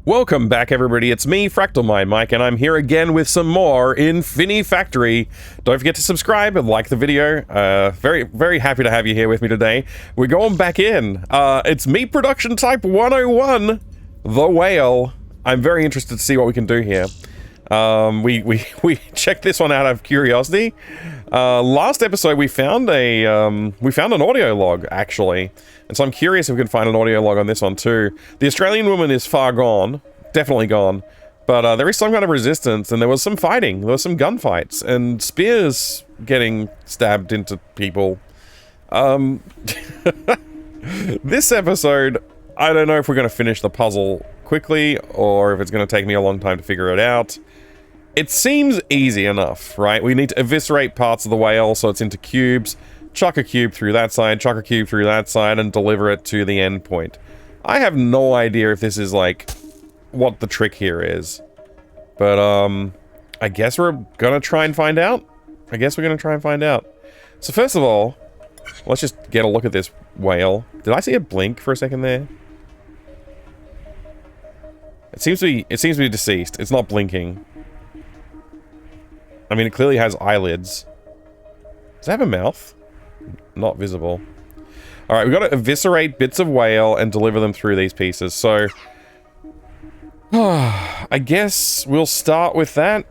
Welcome back, everybody. It's me, FractalMindMike, and I'm here again with some more Infinifactory. Don't forget to subscribe and like the video. Very happy to have you here with me today. We're going back in. It's meat production type 101, the whale. I'm very interested to see what we can do here. We checked this one out out of curiosity. Last episode we found an audio log, actually. And so I'm curious if we can find an audio log on this one too. The Australian woman is far gone. Definitely gone. But there is some kind of resistance, and there was some fighting. There was some gunfights, and spears getting stabbed into people. This episode, I don't know if we're going to finish the puzzle quickly, or if it's going to take me a long time to figure it out. It seems easy enough, right? We need to eviscerate parts of the whale so it's into cubes, chuck a cube through that side, chuck a cube through that side, and deliver it to the end point. I have no idea if this is, like, what the trick here is. But, I guess we're gonna try and find out. So first of all, let's just get a look at this whale. Did I see a blink for a second there? It seems to be deceased. It's not blinking. I mean, it clearly has eyelids. Does it have a mouth? Not visible. Alright, we've got to eviscerate bits of whale and deliver them through these pieces. So, I guess we'll start with that.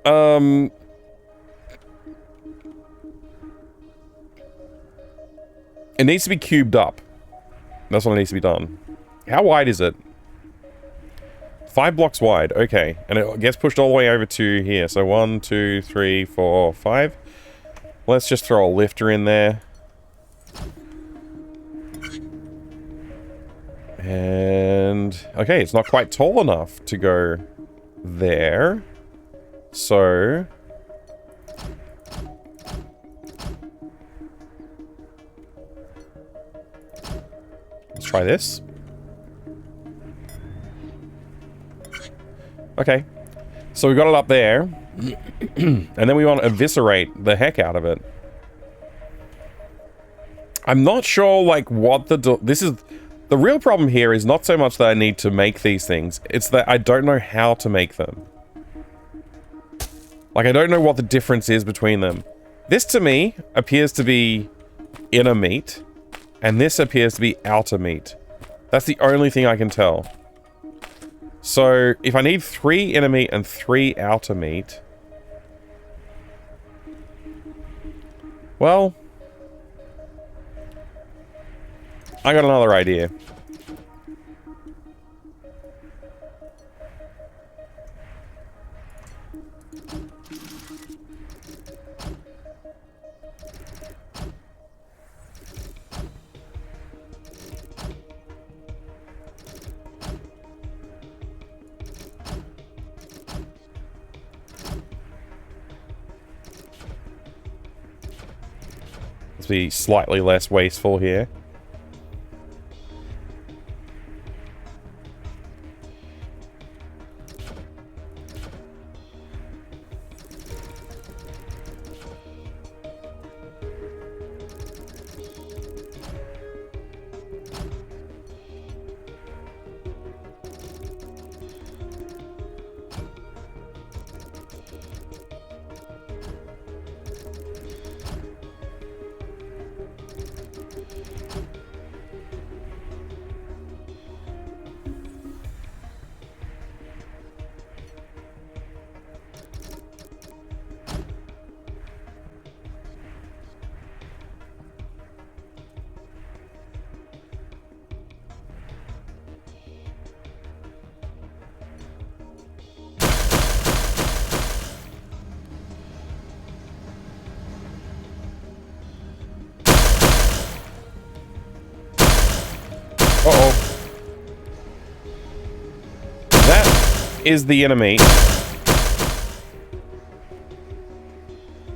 It needs to be cubed up. That's what needs to be done. How wide is it? 5 blocks wide, okay. And it gets pushed all the way over to here. So 1, 2, 3, 4, 5. Let's just throw a lifter in there. And... okay, it's not quite tall enough to go there. So... let's try this. Okay, so we got it up there, and then we want to eviscerate the heck out of it. I'm not sure, like, what this is... the real problem here is not so much that I need to make these things, it's that I don't know how to make them. Like, I don't know what the difference is between them. This, to me, appears to be inner meat, and this appears to be outer meat. That's the only thing I can tell. So, if I need 3 inner meat and 3 outer meat... well... I got another idea. Let's be slightly less wasteful here. Uh-oh. That is the inner meat.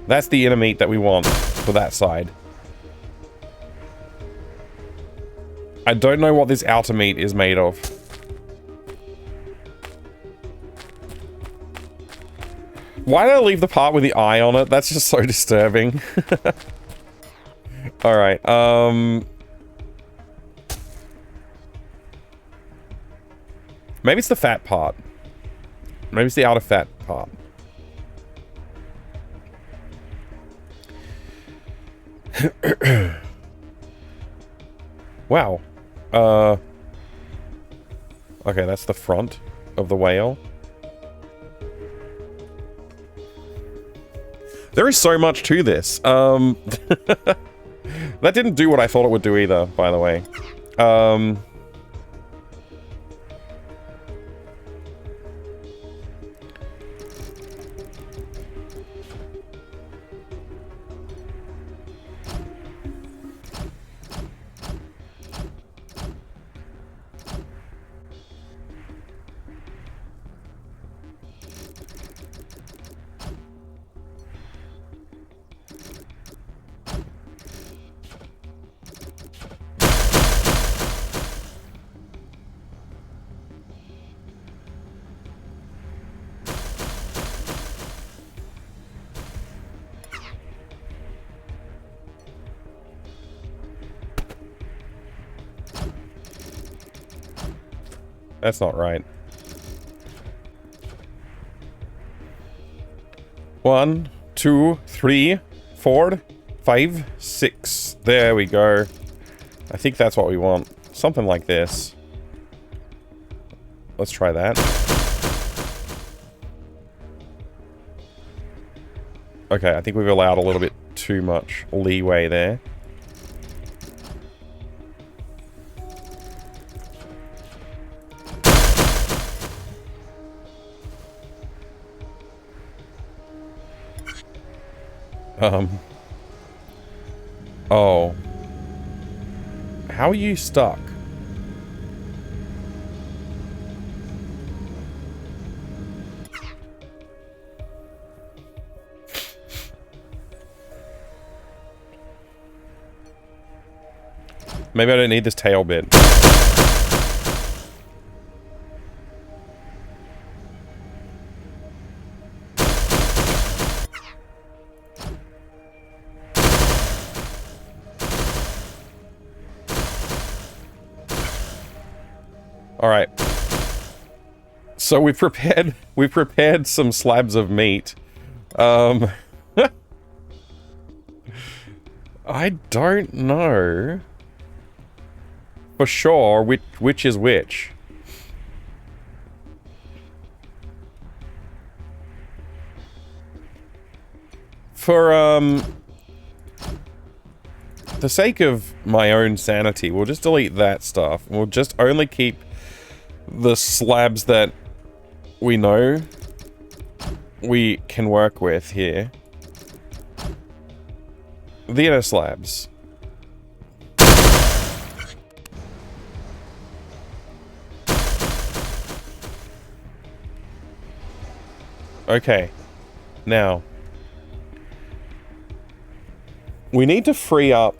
That's the inner meat that we want for that side. I don't know what this outer meat is made of. Why did I leave the part with the eye on it? That's just so disturbing. Alright, Maybe it's the fat part. Maybe it's the outer fat part. Wow. Okay, that's the front of the whale. There is so much to this. That didn't do what I thought it would do either, by the way. That's not right. 1, 2, 3, 4, 5, 6. There we go. I think that's what we want. Something like this. Let's try that. Okay, I think we've allowed a little bit too much leeway there. Oh. How are you stuck? Maybe I don't need this tail bit. All right. So we've prepared some slabs of meat. I don't know for sure which is which. For the sake of my own sanity, we'll just delete that stuff. We'll just only keep the slabs that we know we can work with here. The inner slabs. Okay. Now, we need to free up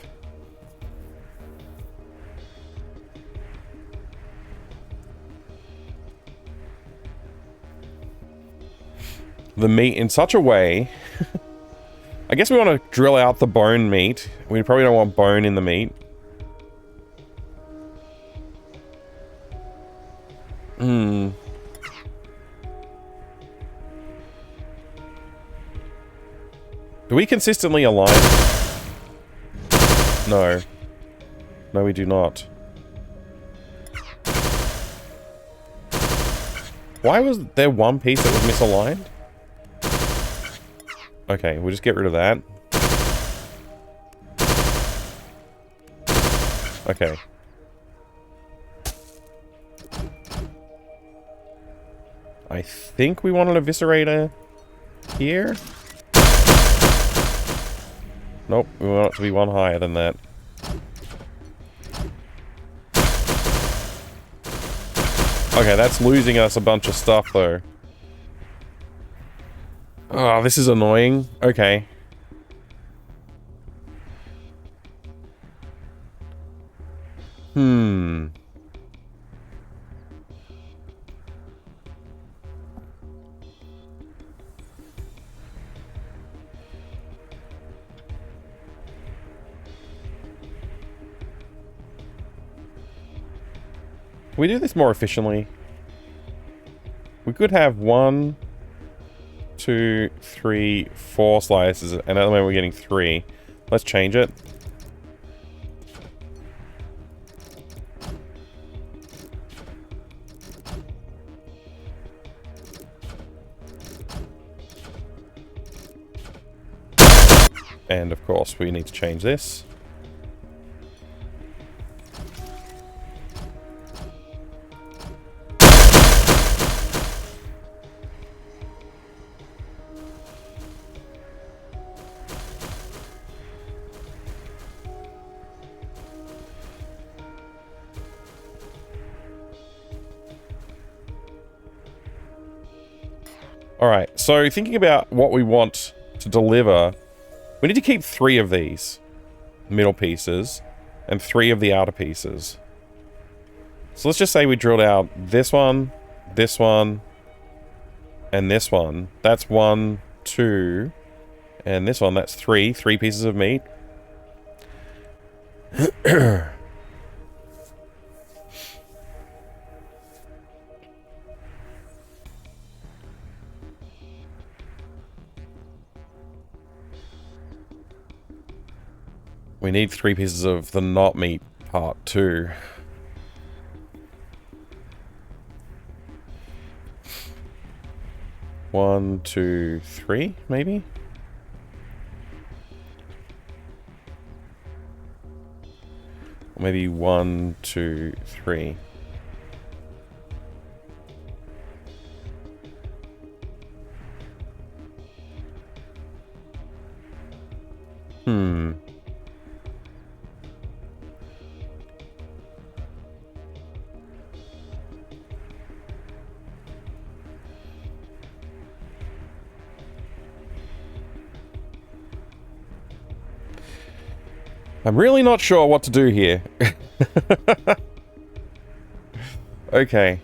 the meat in such a way. I guess we want to drill out the bone meat. We probably don't want bone in the meat. Do we consistently align? No. No, we do not. Why was there one piece that was misaligned? Okay, we'll just get rid of that. Okay. I think we want an eviscerator here. Nope, we want it to be one higher than that. Okay, that's losing us a bunch of stuff, though. Oh, this is annoying. Okay. Can we do this more efficiently? We could have 1, 2, 3, 4 slices, and at the moment we're getting 3. Let's change it. And of course, we need to change this. Alright, so thinking about what we want to deliver, we need to keep 3 of these middle pieces and 3 of the outer pieces. So let's just say we drilled out this one, and this one. That's 1, 2, and this one, that's 3 pieces of meat. We need 3 pieces of the not meat part too. One, 2, 3, maybe? Or maybe 1, 2, 3. I'm really not sure what to do here. Okay.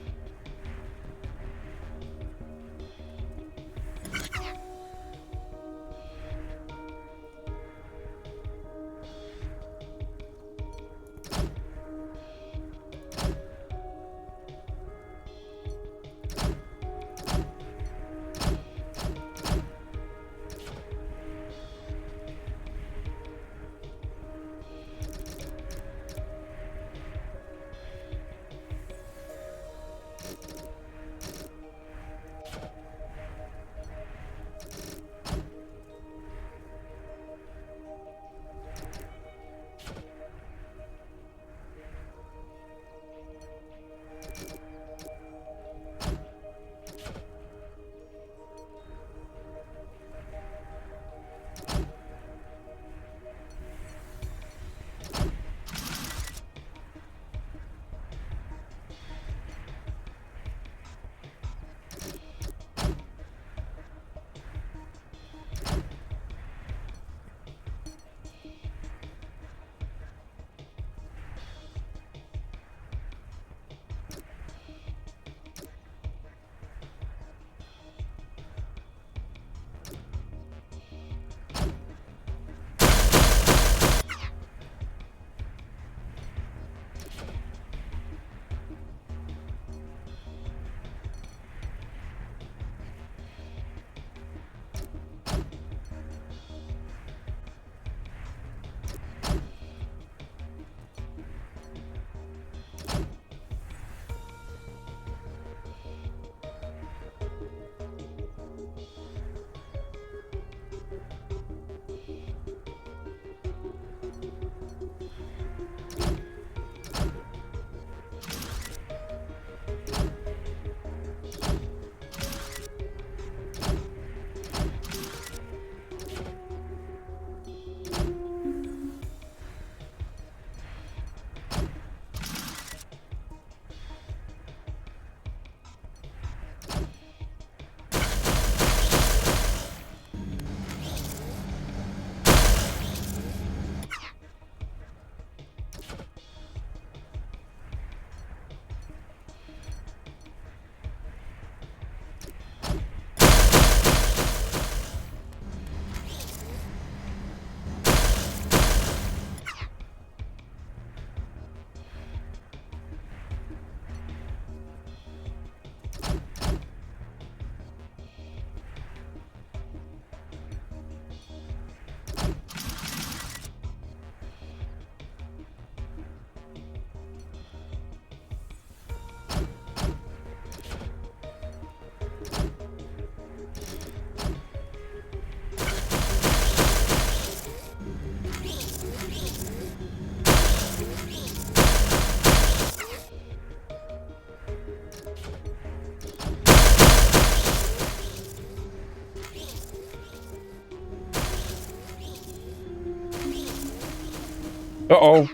Uh-oh.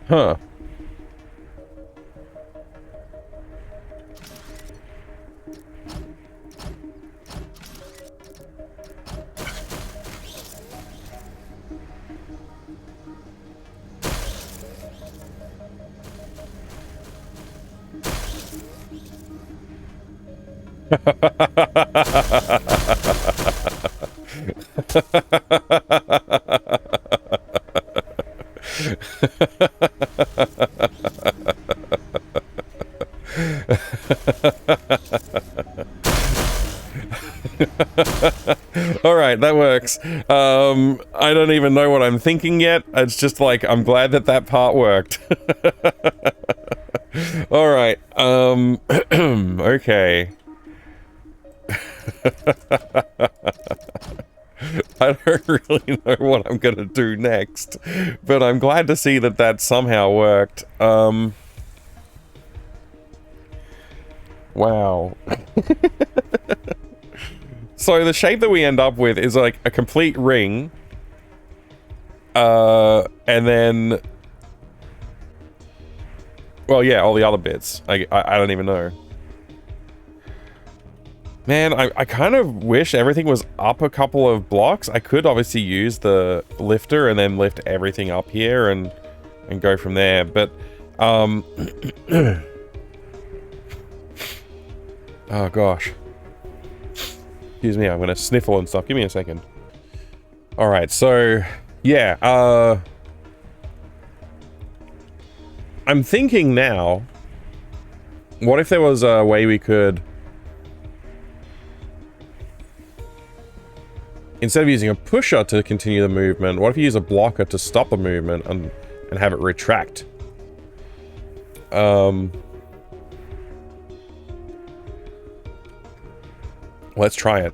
Huh. All right, that works. I don't even know what I'm thinking yet. It's just like, I'm glad that that part worked. All right. Okay. I don't really know what I'm gonna do next, but I'm glad to see that that somehow worked. Wow. So the shape that we end up with is like a complete ring. And then... Well, yeah, all the other bits. I don't even know. Man, I kind of wish everything was up a couple of blocks. I could obviously use the lifter and then lift everything up here and go from there, but... Oh, gosh. Excuse me, I'm gonna sniffle and stuff. Give me a second. Alright, so... Yeah, I'm thinking now... What if there was a way we could... Instead of using a pusher to continue the movement, what if you use a blocker to stop the movement and have it retract? Let's try it.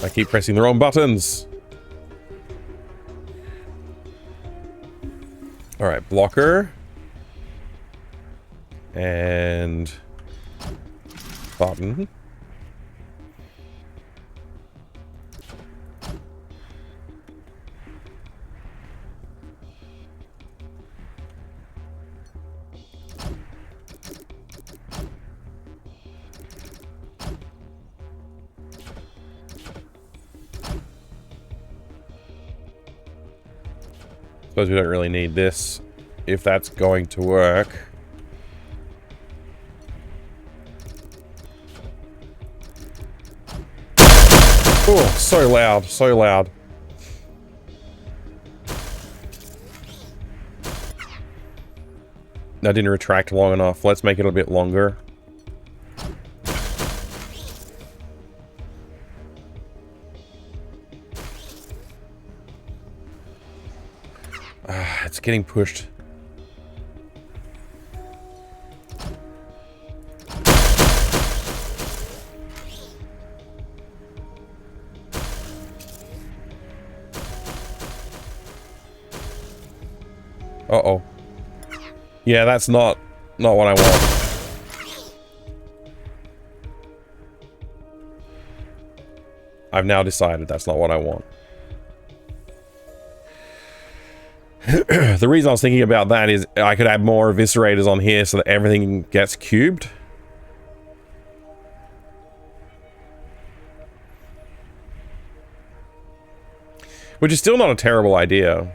I keep pressing the wrong buttons. All right, blocker. And button. Suppose we don't really need this if that's going to work. Oh, so loud, so loud. That didn't retract long enough. Let's make it a bit longer. It's getting pushed. Uh-oh. Yeah, that's not what I want. I've now decided that's not what I want. The reason I was thinking about that is I could add more eviscerators on here so that everything gets cubed. Which is still not a terrible idea.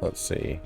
Let's see.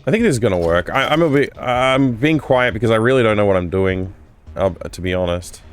I think this is gonna work. I'm being quiet because I really don't know what I'm doing, to be honest.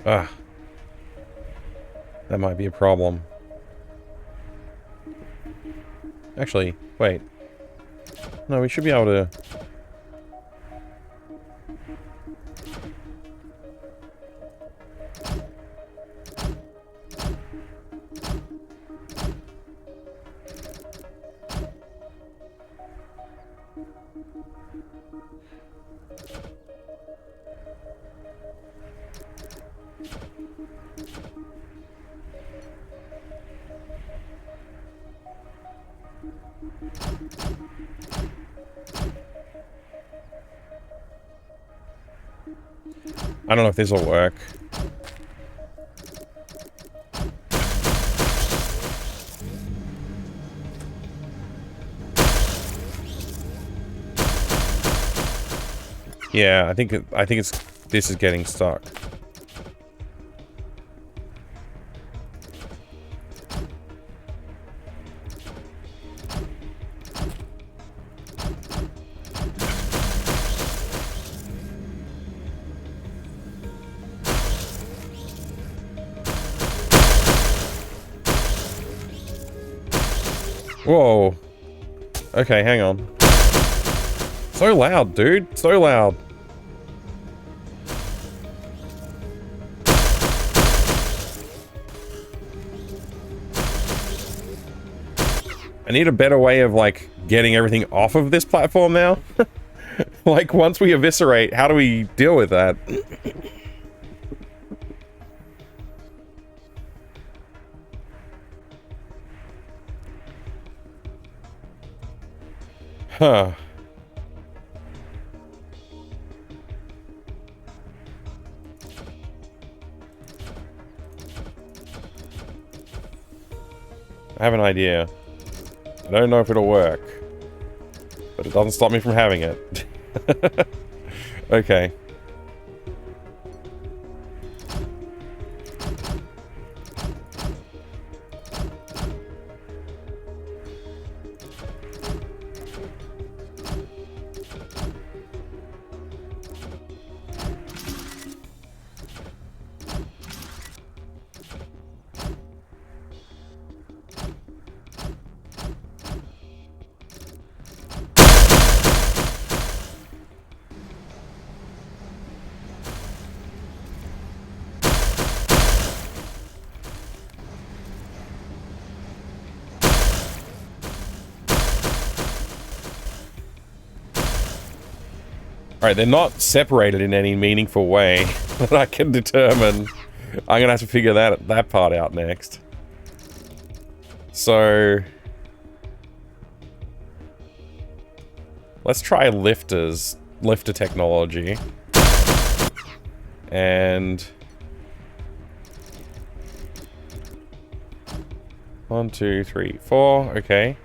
Ah. That might be a problem. Actually, wait. No, we should be able to... I don't know if this will work. Yeah, I think this is getting stuck. Whoa. Okay, hang on. So loud, dude. So loud. I need a better way of, like, getting everything off of this platform now. Like, once we eviscerate, how do we deal with that? Huh. I have an idea. I don't know if it'll work, but it doesn't stop me from having it. Okay. Alright, they're not separated in any meaningful way that I can determine. I'm gonna have to figure that part out next. So... let's try lifter technology. And... 1, 2, 3, 4, okay.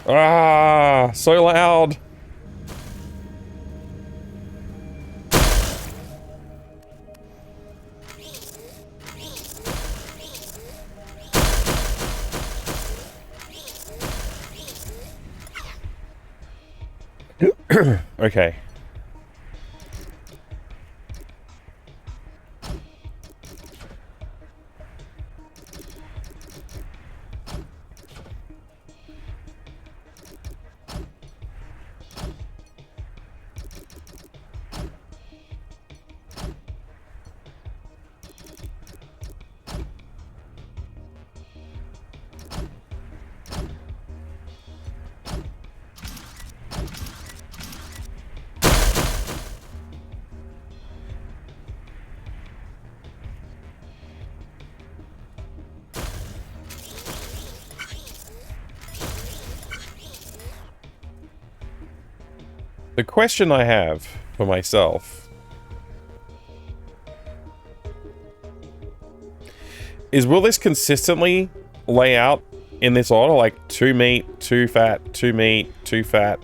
Ah, so loud. Okay. The question I have for myself is, will this consistently lay out in this order? Like 2 meat, 2 fat, 2 meat, 2 fat,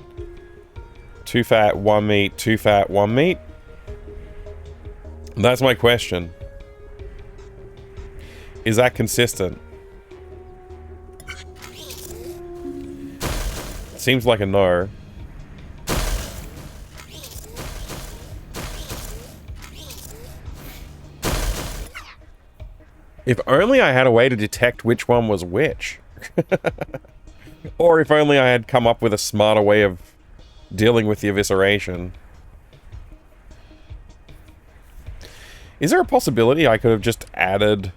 2 fat, 1 meat, 2 fat, 1 meat? That's my question. Is that consistent? Seems like a no. If only I had a way to detect which one was which. Or if only I had come up with a smarter way of dealing with the evisceration. Is there a possibility I could have just added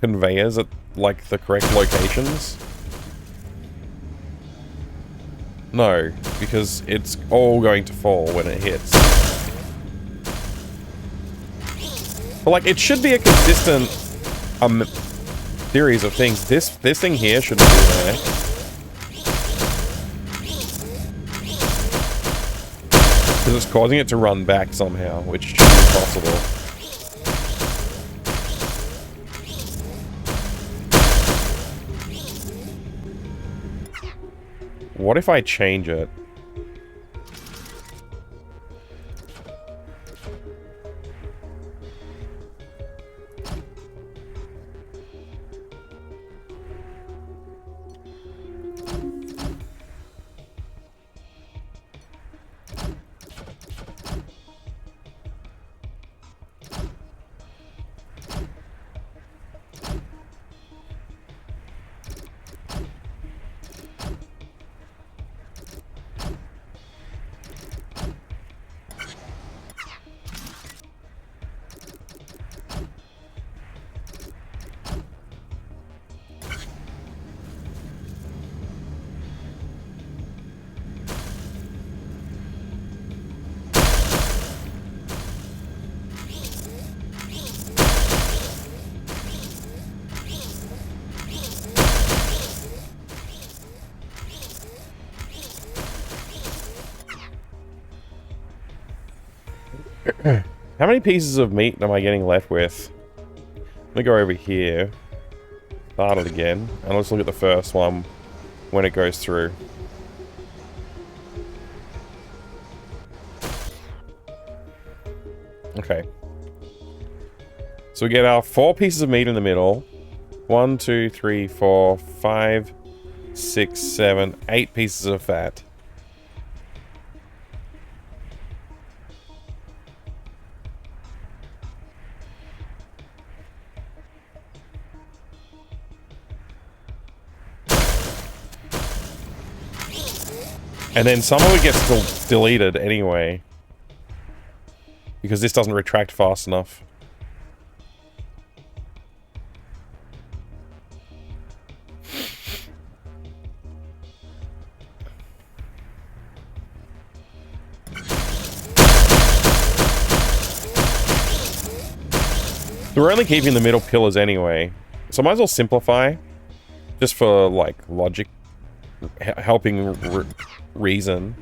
conveyors at, like, the correct locations? No, because it's all going to fall when it hits. But, like, it should be a consistent... series of things. This thing here shouldn't be there. Because it's causing it to run back somehow, which should be possible. What if I change it? How many pieces of meat am I getting left with? Let me go over here. Start it again. And let's look at the first one when it goes through. Okay. So we get our 4 pieces of meat in the middle. 1, 2, 3, 4, 5, 6, 7, 8 pieces of fat. And then some of it gets deleted anyway. Because this doesn't retract fast enough. So we're only keeping the middle pillars anyway. So I might as well simplify. Just for, like, logic. Helping reason.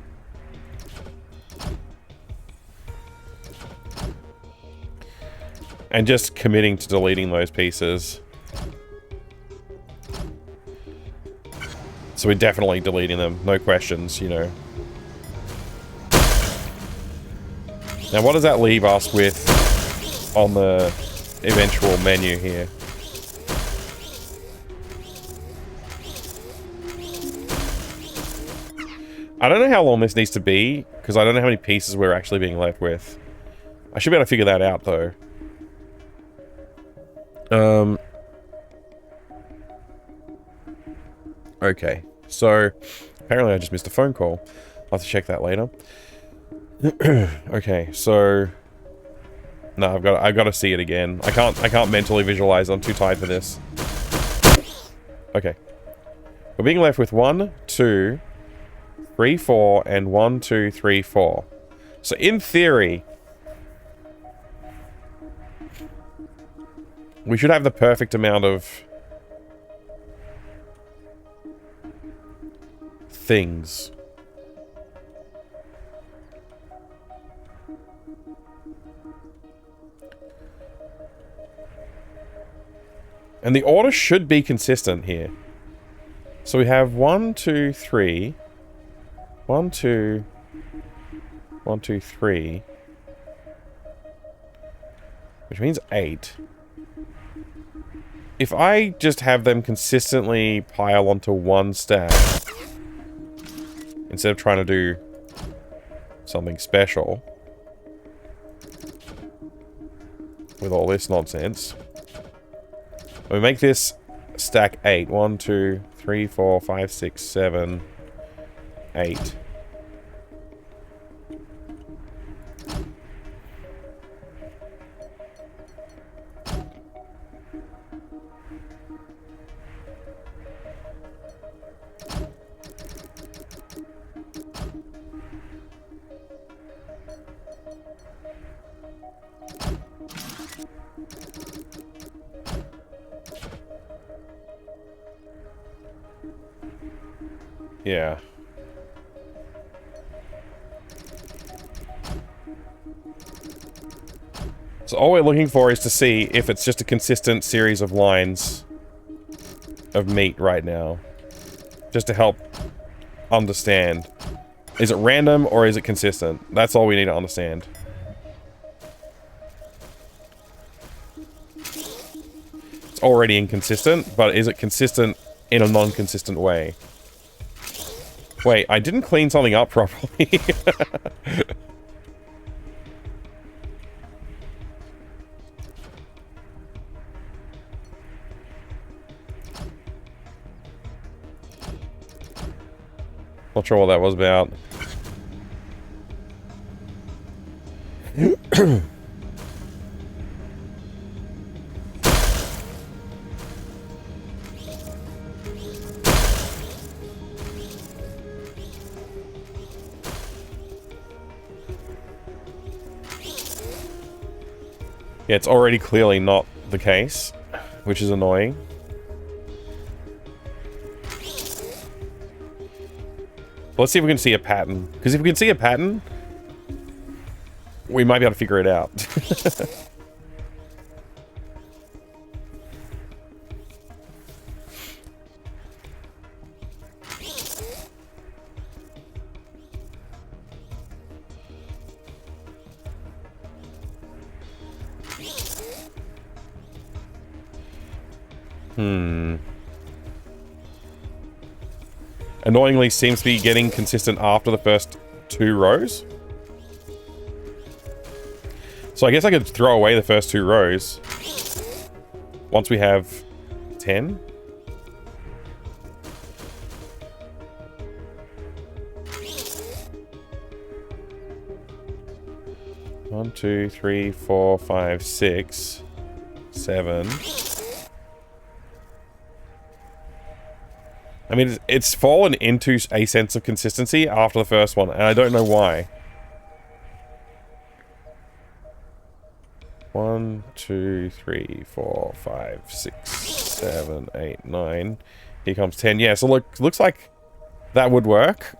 And just committing to deleting those pieces. So we're definitely deleting them. No questions, you know. Now what does that leave us with on the eventual menu here? I don't know how long this needs to be, because I don't know how many pieces we're actually being left with. I should be able to figure that out, though. Okay. So, apparently I just missed a phone call. I'll have to check that later. Okay, so... No, I've got to see it again. I can't mentally visualize. I'm too tired for this. Okay. We're being left with 1, 2, 3, 4, and 1, 2, 3, 4. So in theory, we should have the perfect amount of things. And the order should be consistent here. So we have 1, 2, 3. 1, 2. 1, 2, 3. Which means 8. If I just have them consistently pile onto one stack, instead of trying to do something special with all this nonsense, we make this stack 8. 1, 2, 3, 4, 5, 6, 7, 8. Yeah. So all we're looking for is to see if it's just a consistent series of lines of meat right now. Just to help understand. Is it random or is it consistent? That's all we need to understand. It's already inconsistent, but is it consistent in a non-consistent way? Wait, I didn't clean something up properly. Not sure what that was about. Yeah, it's already clearly not the case, which is annoying. Let's see if we can see a pattern. Because if we can see a pattern, we might be able to figure it out. Annoyingly seems to be getting consistent after the first 2 rows. So I guess I could throw away the first 2 rows once we have 10. One, 2, 3, 4, 5, 6, 7. I mean, it's fallen into a sense of consistency after the first one, and I don't know why. 1, 2, 3, 4, 5, 6, 7, 8, 9. Here comes 10. Yeah, so looks like that would work.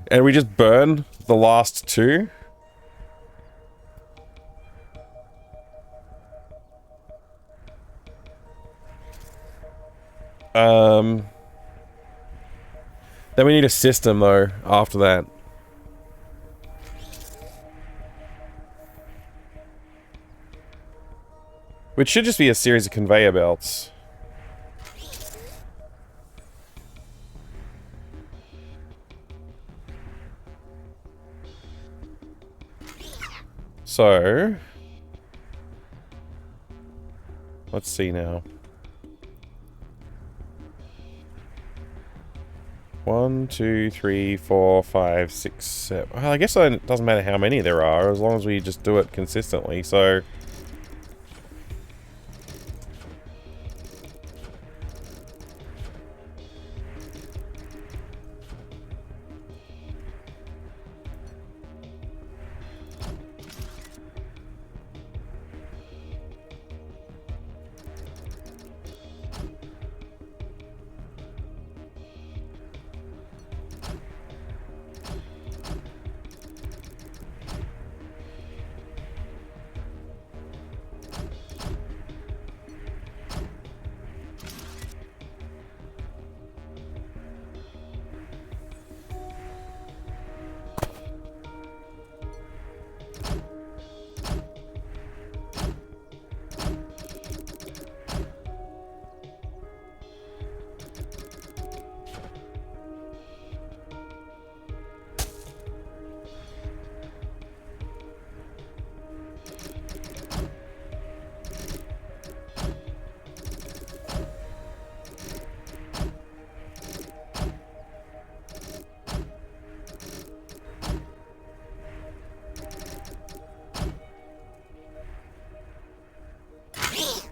And we just burn the last 2. Then we need a system, though, after that. Which should just be a series of conveyor belts. So... let's see now. 1, 2, 3, 4, 5, 6, 7. Well, I guess it doesn't matter how many there are, as long as we just do it consistently, so...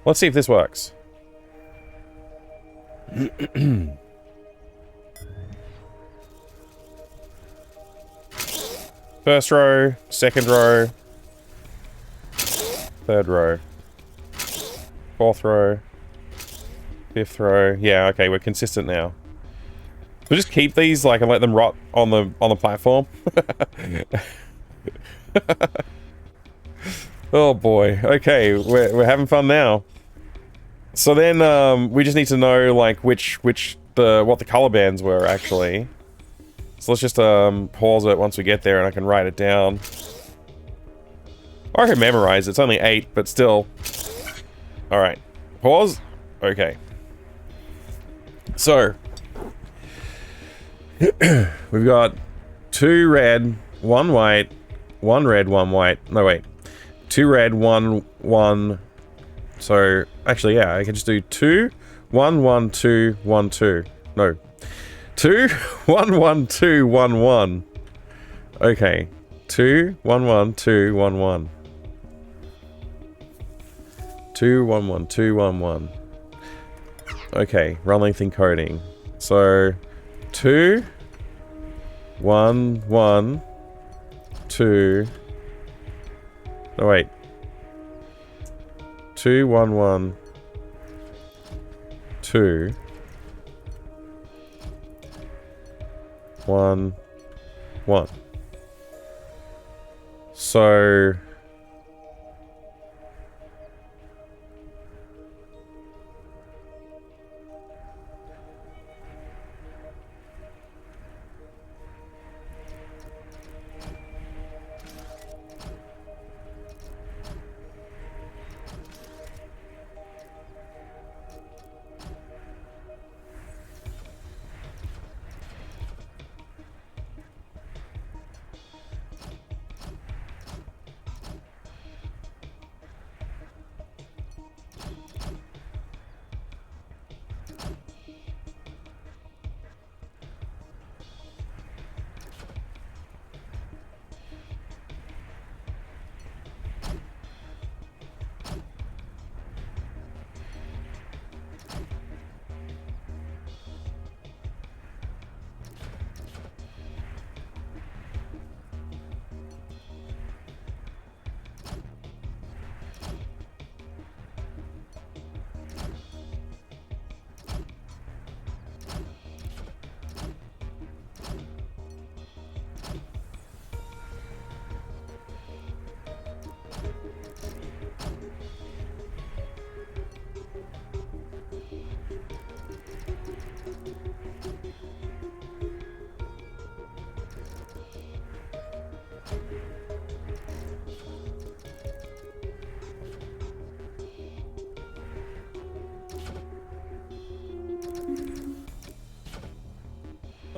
Let's see if this works. First row, second row, third row, fourth row, fifth row. Yeah, okay, we're consistent now. We'll just keep these like and let them rot on the platform. Oh boy. Okay, we're having fun now. So then we just need to know like what the color bands were actually. So let's just pause it once we get there and I can write it down. Or I can memorize it. It's only 8, but still. Alright. Pause. Okay. So we've got 2 red, 1 white, 1 red, 1 white. No wait. 2 red, 1. So actually, yeah, I can just do 2, 1, 1, 2, 1, 2. No. 2, 1, 1, 2, 1, 1. Okay. 2, 1, 1, 2, 1, 1. 2, 1, 1, 2, 1, 1. Okay, run length encoding. So 2, 1, 1, 2. No wait. 2, 1, 1, 2. 1, 1. So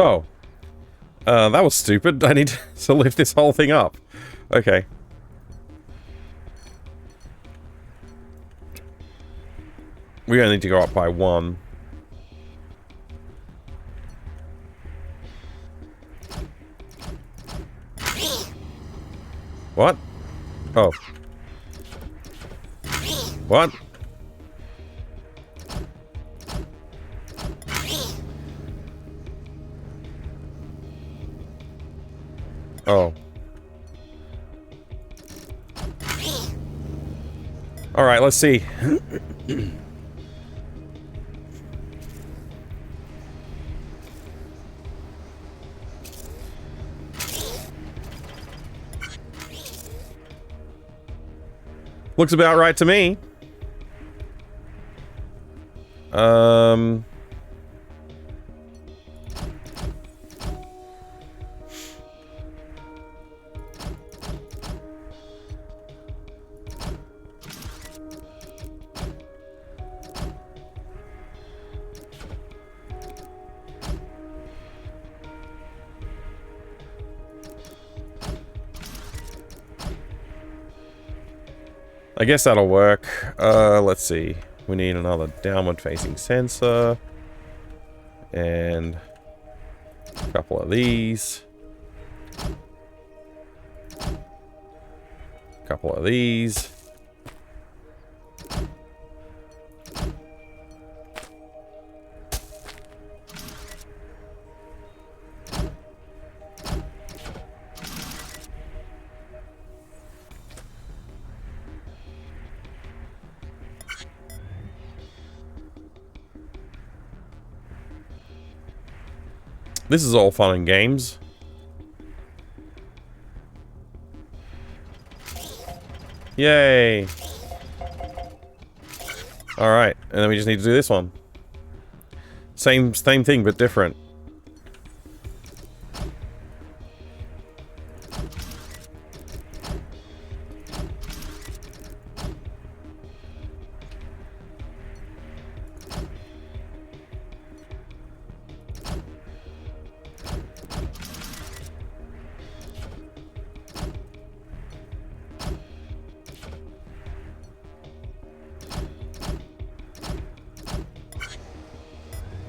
Oh. That was stupid. I need to lift this whole thing up. Okay. We only need to go up by 1. What? Oh. What? Oh. Alright, let's see. Looks about right to me. I guess that'll work. Let's see. We need another downward facing sensor. And a couple of these. A couple of these. This is all fun and games. Yay! Alright, and then we just need to do this one. Same thing, but different.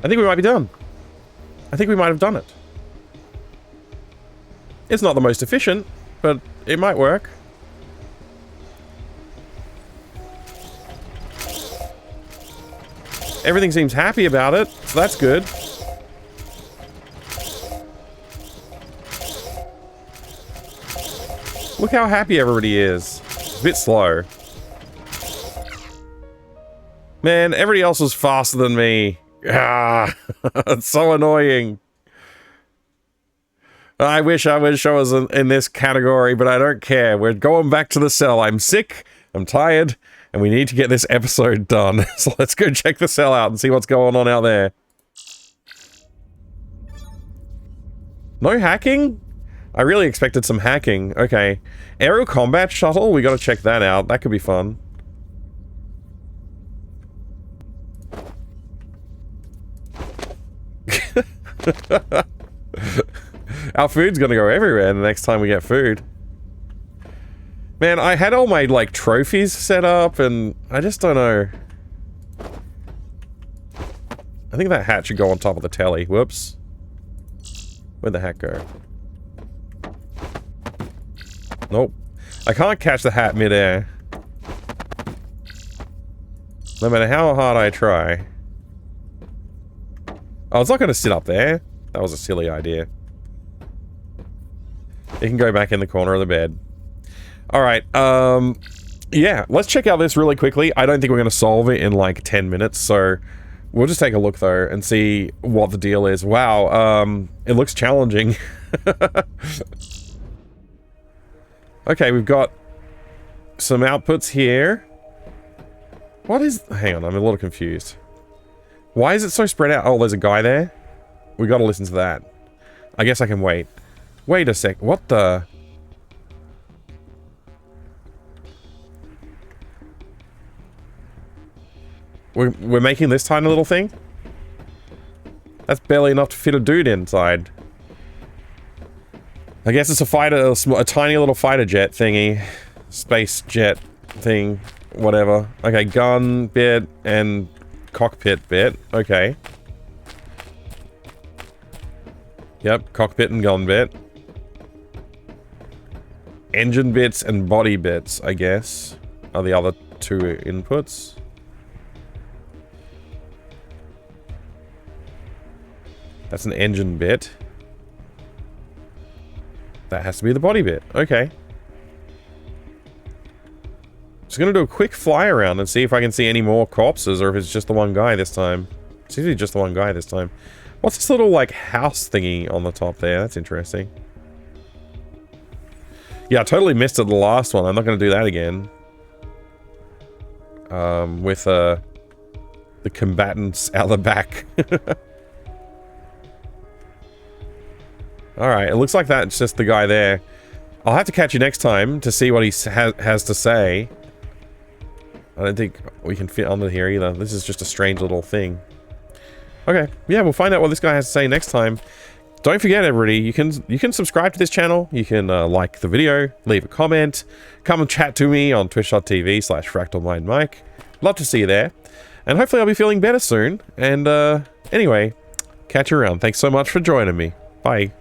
I think we might be done. I think we might have done it. It's not the most efficient, but it might work. Everything seems happy about it, so that's good. Look how happy everybody is. It's a bit slow. Man, everybody else was faster than me. Ah, it's so annoying. I wish I was in this category, but I don't care. We're going back to the cell. I'm sick, I'm tired, and we need to get this episode done. So let's go check the cell out and see what's going on out there. No hacking? I really expected some hacking. Okay. Aerial combat shuttle? We gotta check that out. That could be fun. Our food's gonna go everywhere the next time we get food. Man, I had all my, like, trophies set up, and I just don't know. I think that hat should go on top of the telly. Whoops. Where'd the hat go? Nope. I can't catch the hat mid-air. No matter how hard I try. Oh, it's not going to sit up there. That was a silly idea. It can go back in the corner of the bed. Alright, yeah, let's check out this really quickly. I don't think we're going to solve it in like 10 minutes, so we'll just take a look though and see what the deal is. Wow, it looks challenging. Okay, we've got some outputs here. What is... Hang on, I'm a little confused. Why is it so spread out? Oh, there's a guy there. We gotta listen to that. I guess I can wait. Wait a sec. What the... We're making this tiny little thing? That's barely enough to fit a dude inside. I guess it's a fighter, a tiny little fighter jet thingy. Space jet thing, whatever. Okay, gun bit and cockpit bit. Okay. Yep, cockpit and gun bit. Engine bits and body bits, I guess, are the other two inputs. That's an engine bit. That has to be the body bit. Okay. Just gonna do a quick fly around and see if I can see any more corpses or if it's just the one guy this time. It's usually just the one guy this time. What's this little, like, house thingy on the top there? That's interesting. Yeah, I totally missed it the last one. I'm not gonna do that again. With, the combatants out the back. Alright, it looks like that's just the guy there. I'll have to catch you next time to see what he has to say. I don't think we can fit under here either. This is just a strange little thing. Okay, yeah, we'll find out what this guy has to say next time. Don't forget, everybody, you can subscribe to this channel. You can like the video, leave a comment, come and chat to me on twitch.tv/FractalMindMike. Love to see you there. And hopefully I'll be feeling better soon. And anyway, catch you around. Thanks so much for joining me. Bye.